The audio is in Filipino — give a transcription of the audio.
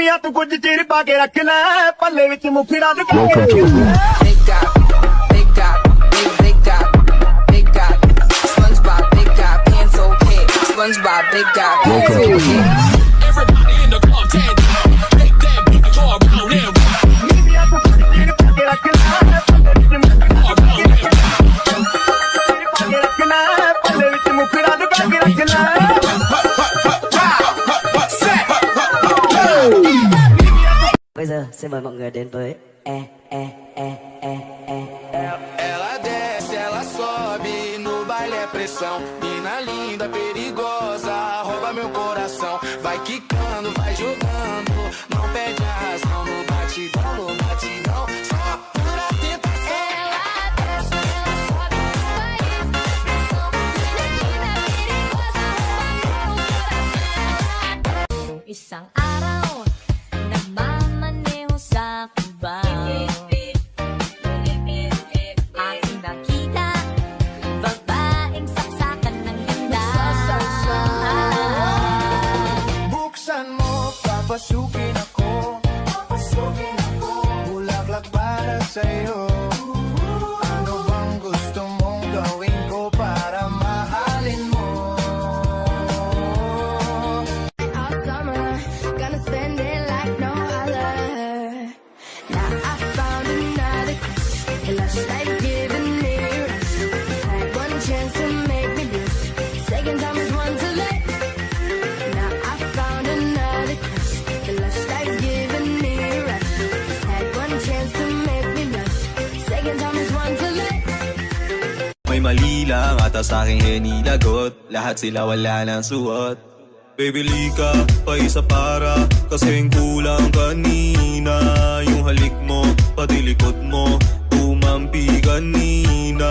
ਬੀਬੀਆਂ ਤੂੰ ਕੁਝ ਚਿਰ ਪਾ ਕੇ ਰੱਖ ਲੈ ਪੱਲੇ ਵਿੱਚ ਮੁਫੜਾ ਲੁਕਾ ਕੇ ਰੱਖ ਲੈ SpongeBob, big guy, pants okay. Everybody in the club, take that big car around him. ਬੀਬੀਆਂ ਤੂੰ ਕੁਝ ਚਿਰ ਪਾ ਕੇ ਰੱਖ ਲੈ ਪੱਲੇ ਵਿੱਚ ਮੁਫੜਾ ਲੁਕਾ ਕੇ ਰੱਖ ਲੈ Bây giờ xin mời mọi người đến với Ela desce, ela sobe, no baile é pressão. Mina linda, perigosa, rouba meu coração. Vai quicando, vai jogando, não perde a razão. No batidão, só pura tentação. Ela desce, ela sobe, baile pressão. Mina linda, perigosa, rouba meu coração. Isang araw, nagmamaneho sa kubaw. Aking nakita, babaeng saksakan ng ganda. Buksan mo, papasukin ako. Bulaklak para sa'yo. Ano bang gusto mong gawin ko para mahalin mo? All summer, gonna spend it like no other. Now I found another crush, and lush like giving me rush. Had one chance to make me blush, second time is one too late. Now I found another crush, and lush like giving me rush. Had one chance to make me blush, second time is one too late. May mali lang ata sa aking hinilagot. Lahat sila wala nang suot. Baby lika, paisa para kasing kulang kanina. Yung halik mo, pati likod mo, umampi kanina.